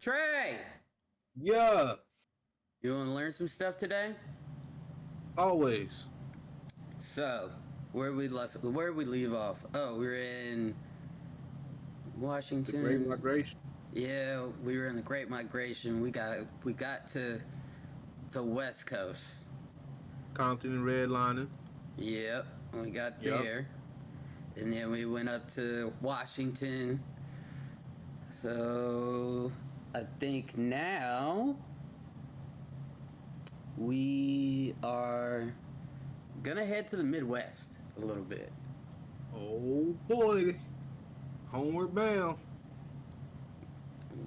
Trey, Yeah, you want to learn some stuff today? always. So, where we leave off? Oh, we were in The Great Washington. Migration. Yeah, we were in the Great Migration. We got to the West Coast. Compton and redlining. Yep, we got Yep. there, and then we went up to Washington. So, I think now we are gonna head to the Midwest a little bit. Oh boy. Homeward bound.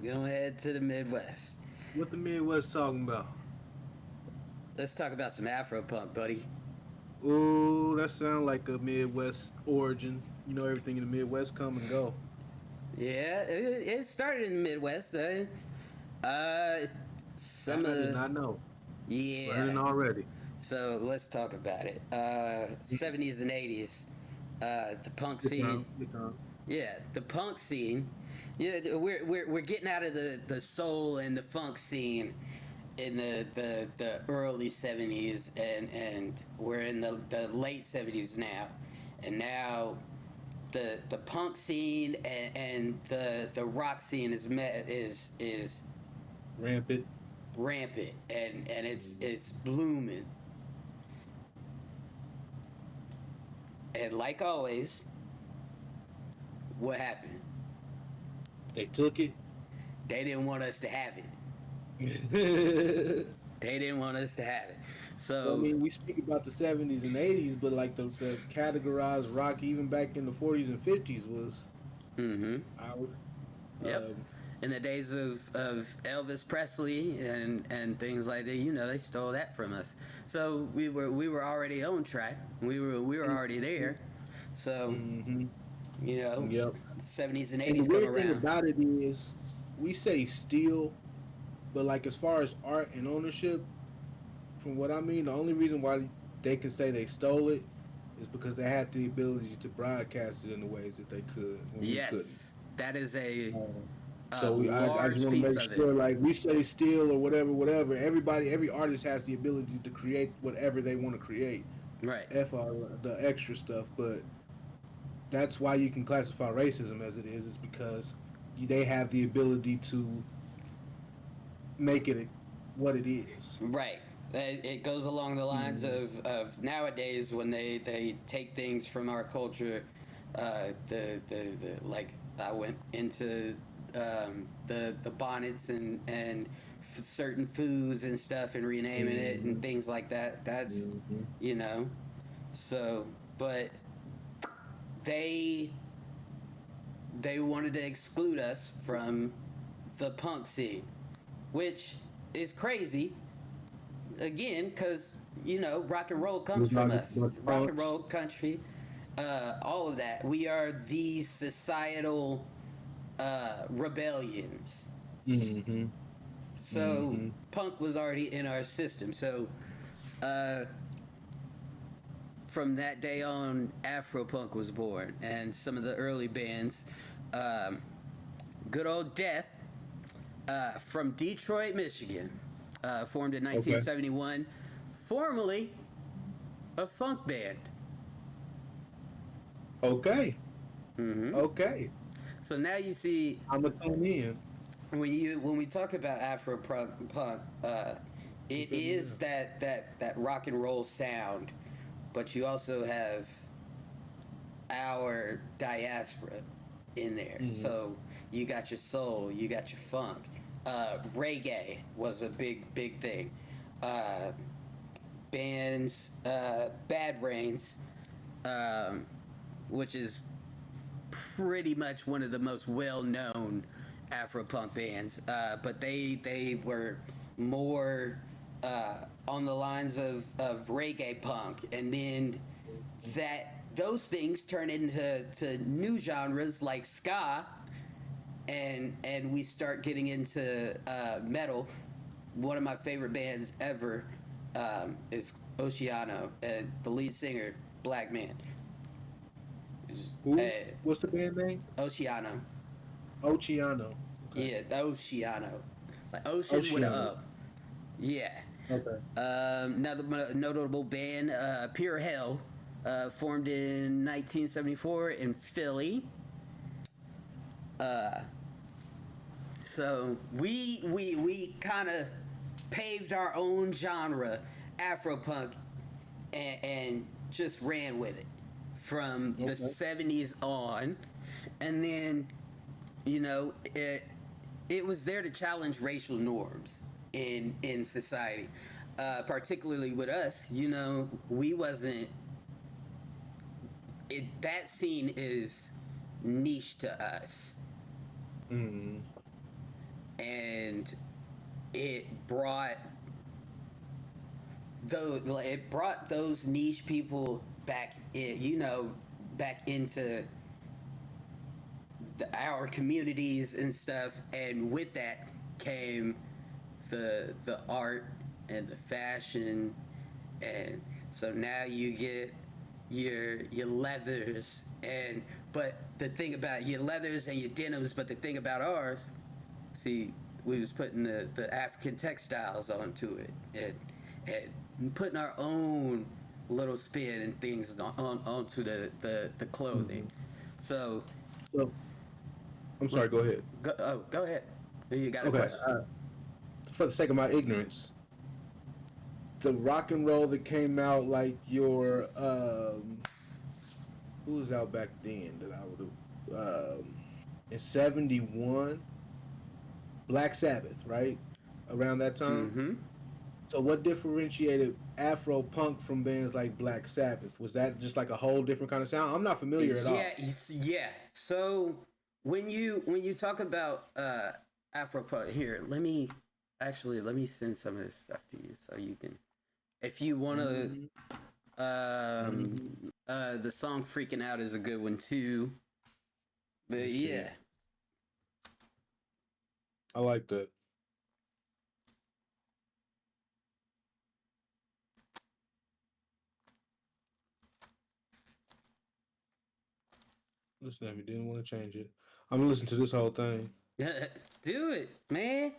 We're gonna head to the Midwest. What the Midwest talking about? Let's talk about some Afro punk, buddy. Ooh, that sounds like a Midwest origin. You know, everything in the Midwest come and go. Yeah, it started in the Midwest. Some That I did of not know. Learning yeah. already. So let's talk about it. 70s and 80s, the punk Good scene. time. Good time. Yeah, the punk scene. Yeah, we're getting out of the soul and the funk scene in the early 70s, and we're in the late 70s now, and now the punk scene and the rock scene is Rampant. rampant, and it's blooming. And like always, what happened? They took it. They didn't want us to have it. They didn't want us to have it. Well, I So, mean, we speak about the 70s and 80s, but like the categorized rock even back in the 40s and 50s was mm-hmm. out. Yep. In the days of Elvis Presley and things like that, they stole that from us. So we were already on track. We were already there. So Mm-hmm. Yep. 70s and And the 80s come weird thing around. about it is, we say steal, but like as far as art and ownership, from what I mean, the only reason why they can say they stole it is because they had the ability to broadcast it in the ways that they could when we couldn't. Yes, that is Um, a I just large want to piece make of sure, it. like we say steal or whatever. Every artist has the ability to create whatever they want to create. Right. F all the extra stuff, but that's why you can classify racism as it is because they have the ability to make it what it is. Right. It goes along the lines Mm. of nowadays when they take things from our culture. The like I went into the bonnets and certain foods and stuff and renaming it and Hmm. things like that. That's Hmm. you know. So, but they they wanted to exclude us from the punk scene, which is crazy again, because rock and roll comes from us. Rock and roll, country, all of that. We are these societal rebellions. Hmm. So Hmm. punk was already in our system. So uh, from that day on, Afro punk was born, and some of the early bands, um, Good Old Death, from Detroit, Michigan, formed in Okay. 1971, formerly a funk band. Okay. Hmm. Okay. So now you see I'm gonna tune in. when we talk about Afro punk, it is that rock and roll sound, but you also have our diaspora in there. Hmm. So you got your soul, you got your funk. Reggae was a big thing. Uh, Bands, Bad Brains, um, which is pretty much one of the most well-known Afro-punk bands, but they were more on the lines of reggae punk, and then those things turn into new genres like ska, and we start getting into metal. One of my favorite bands ever is Oceano, the lead singer, black man. Who? Uh, What's the band name? Oceano. Oceano. Okay. Yeah, the Oceano, like ocean with a Oceano. O. Yeah. Okay. Another notable band, Pure Hell, formed in 1974 in Philly. So we kind of paved our own genre, Afropunk, and just ran with it from the Okay. '70s on, and then it was there to challenge racial norms in society, particularly with us. We wasn't. That scene is niche to us, Mm. and it brought those niche people back in, back into our communities and stuff, and with that came the art and the fashion, and so now you get your leathers, and but the thing about your leathers and your denims, but the thing about ours, see, we was putting the African textiles onto it, and putting our own little spin and things onto the clothing. Hmm. So So I'm let's sorry. Go ahead. go ahead. You got a Okay. question? For the sake of my ignorance, the rock and roll that came out like your who was out back then that I would have in '71, Black Sabbath, right? Around that time. Mm-hmm. So what differentiated Afro punk from bands like Black Sabbath? Was that just like a whole different kind of sound? I'm not familiar at Yeah, all. yeah. So when you talk about Afropunk, here, let me send some of this stuff to you so you can, if you want to. Hmm. Hmm. The song "Freaking Out" is a good one too. Let But me see. yeah, I like that. Listen at me. Didn't want to change it. I'm gonna listen to this whole thing. do it, man.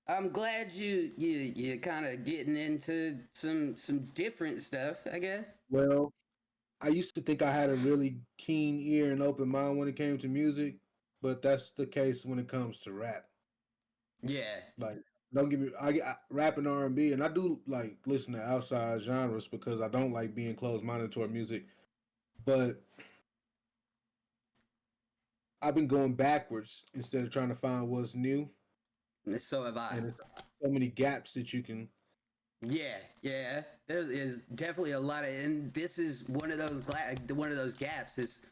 I'm glad you kind of getting into some different stuff, I guess. Well, I used to think I had a really keen ear and open mind when it came to music, but that's the case when it comes to rap. Yeah, Like, don't get me, I rap and R&B, and I do like listen to outside genres because I don't like being closed minded toward music. But I've been going backwards instead of trying to find what's new, so have I. and it's so many gaps that you can. Yeah, yeah. There is definitely a lot of, and this is one of those gaps. Is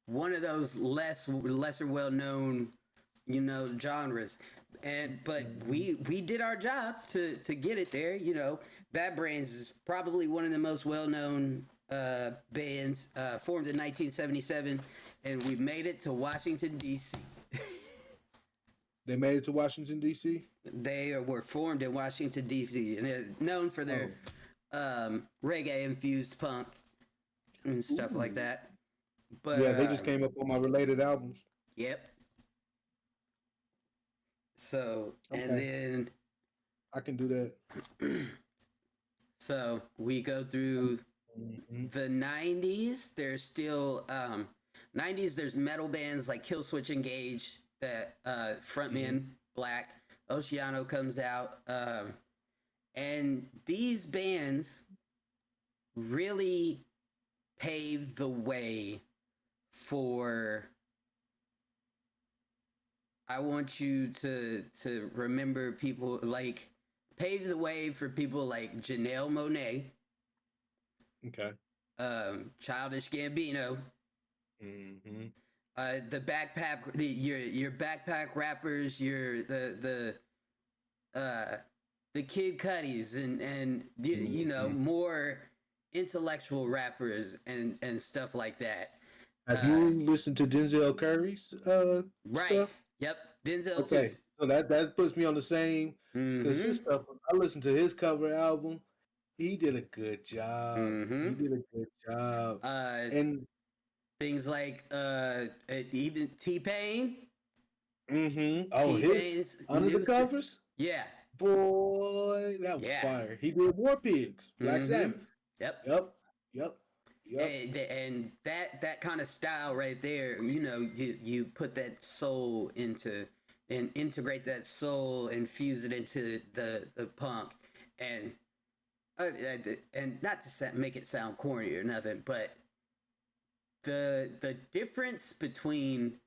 one of those lesser well known, genres, and but Mhm. we did our job to get it there. Bad Brains is probably one of the most well known bands, formed in 1977, and we made it to Washington D.C. They made it to Washington D.C. They were formed in Washington D.C. and they're known for their Oh, reggae infused punk and stuff like ooh, that. But yeah, they just came up on my related albums. yep. So and Okay, then I can do that. so we go through Mhm. the '90s. There's still '90s. There's metal bands like Killswitch Engage that Mhm. frontman Black Oceano comes out, and these bands really paved the way for, I want you to remember people like, pave the way for people like Janelle Monáe, Okay. Childish Gambino, Hmm. the your backpack rappers, your the Kid Cuddies, and Hmm. more intellectual rappers and stuff like that. Have Uh, you listened to Denzel Curry's right. stuff? Yep. Denzel too. Okay, so that puts me on the same because his Mm-hmm. stuff. I listened to his cover album. He did a good job. He Mm-hmm. did a good job, Uh, and Things like even T Pain. Mm-hmm. Oh, T his Pain's Under the new, Covers, yeah, boy, that was yeah, fire. He did War Pigs, Black mm-hmm, Sabbath. yep. Yep, yep, yep. And that kind of style right there, you know, you put that soul into and integrate that soul and fuse it into the punk and and not to make it sound corny or nothing, but the difference between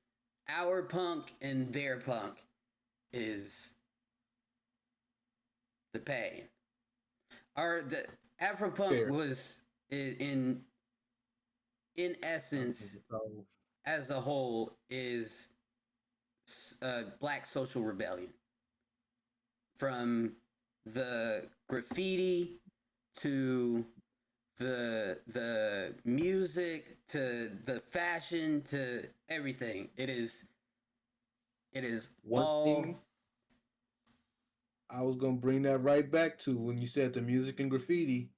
our punk and their punk is the pain. Our the Afropunk Fair. was in essence as a whole is black social rebellion, from the graffiti to the music to the fashion to everything. It is One all thing I was gonna bring that right back to when you said the music and graffiti,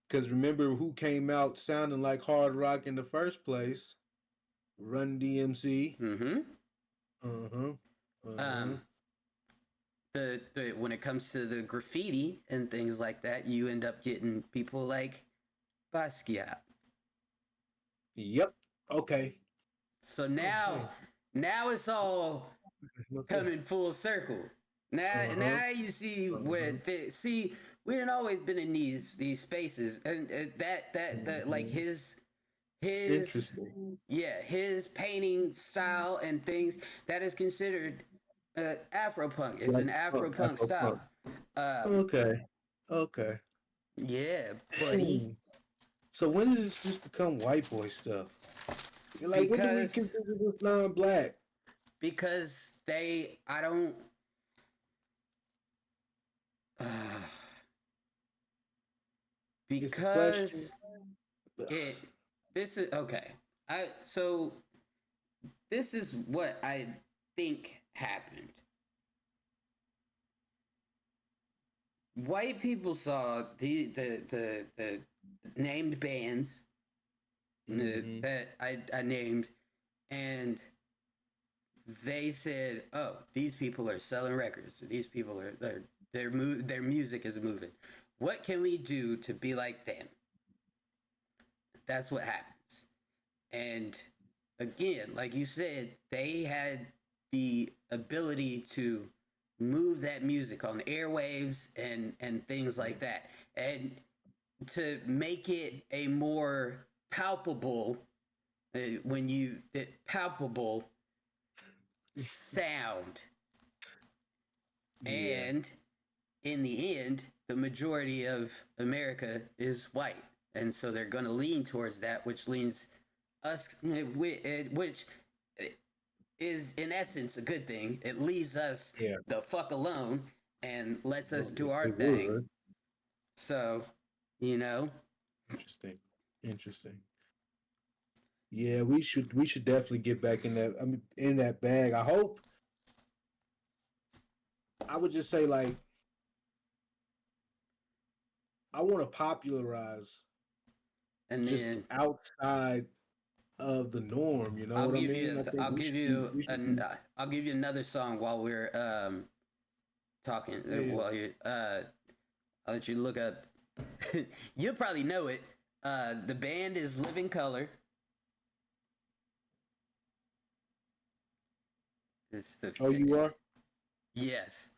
because remember who came out sounding like hard rock in the first place? Run DMC. mm-hmm. Uh huh. Uh huh. um the when it comes to the graffiti and things like that, you end up getting people like Basquiat. Yep. Okay. So Okay. now it's all Okay. coming full circle. Uh huh. Now you see where see we didn't always been in these spaces, and that like Mhm. his Interesting. yeah, his painting style and things that is considered Afropunk. It's Like an Afropunk Afro style. punk. Um, Okay. Okay. yeah, buddy, Hmm. So when did this just become white boy stuff? Like, when do we because consider this non-black? because they I don't. Uh, It's a question. because it this is okay. I so this is what I think happened. White people saw the named bands Mm-hmm. that I named, and they said, "Oh, these people are selling records. These people are their music is moving. What can we do to be like them?" That's what happens. And again, like you said, they had the ability to move that music on the airwaves and things like that, and to make it a more palpable when you that palpable sound. Yeah. And in the end, the majority of America is white, and so they're going to lean towards that, which leans us, which is in essence a good thing. It leaves us Yeah. the fuck alone and lets us Well, do our it thing. would. So, you know, Interesting. Interesting. Yeah, we should definitely get back in that. I mean, in that bag. I hope. I would just say like I want to popularize and just then outside of the norm. You know what I mean? I think I'll we give should be. you We should an be. I'll give you another song while we're talking. Yeah. While you I'll let you look up. You'll probably know it. The band is Living Color. It's the Oh, you are yes,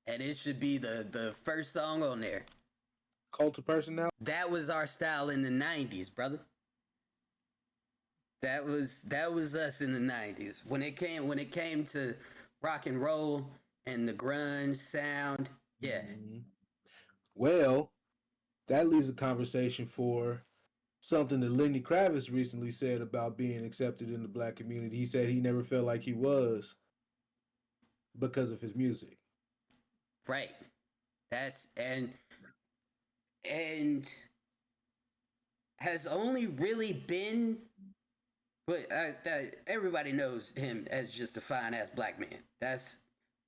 and it should be the first song on there. cult of personality. That was our style in the '90s, brother. That was us in the '90s when it came to rock and roll and the grunge sound. Yeah, Mhm. Well, that leaves a conversation for something that Lenny Kravitz recently said about being accepted in the black community. He said he never felt like he was because of his music. right. That's and has only really been, but everybody knows him as just a fine ass black man. That's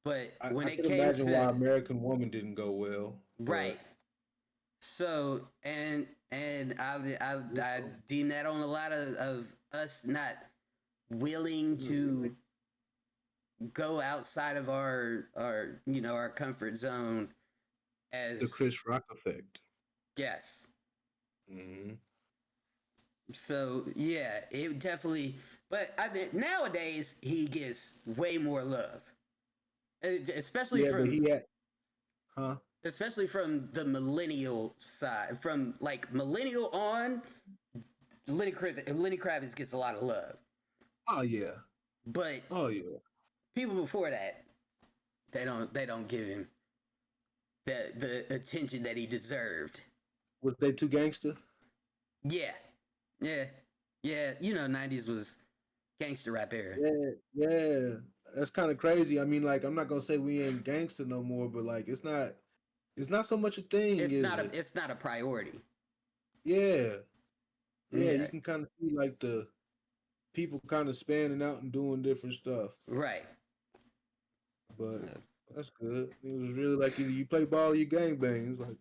but when I it can came imagine to why American Woman didn't go well, right. but So and I deem that on a lot of us not willing to go outside of our our comfort zone The as Chris Rock effect. yes. Mm-hmm. So yeah, it definitely. But I think nowadays he gets way more love, especially Yeah, but from he had, huh? the millennial side. From like millennial on, Lenny Kravitz gets a lot of love, Oh yeah, but oh yeah. people before that they don't give him the attention that he deserved. Was they too gangster? Yeah, yeah, yeah. 90s was gangster rap era. Yeah, yeah. That's kind of crazy. I mean, like, I'm not gonna say we ain't gangster no more, but like, it's not so much a thing, is it? It's not a priority. Yeah, yeah. You Yeah, can kind of see like the people kind of spanning out and doing different stuff, right. but that's good. It was really like either you play ball or you gang bang. It's like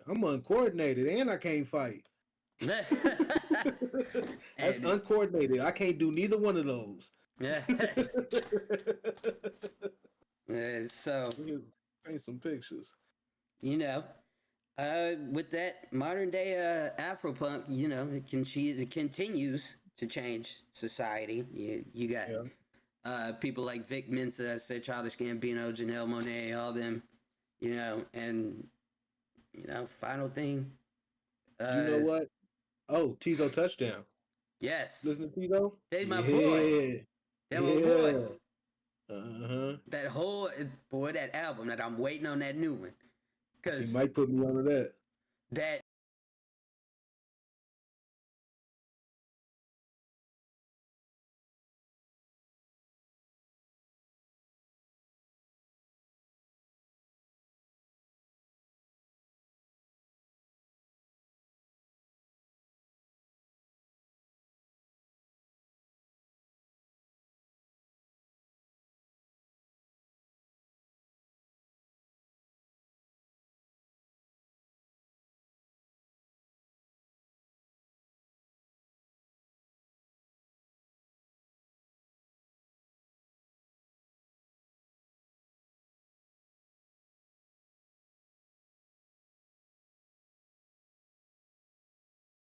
I'm uncoordinated and I can't fight. That's And uncoordinated. I can't do neither one of those. yeah, so Paint some pictures. you know, with that modern day Afropunk, it continues to change society. You got Yeah. people like Vic Mensa, said Childish Gambino, Janelle Monáe, all them, and final thing. You know what? Oh, Tizo touchdown. Yes, Listen to Tizo? they my boy. Yeah. They my boy. Yeah. Uh-huh. That whole boy, that album that I'm waiting on that new one, He because might put me onto that. that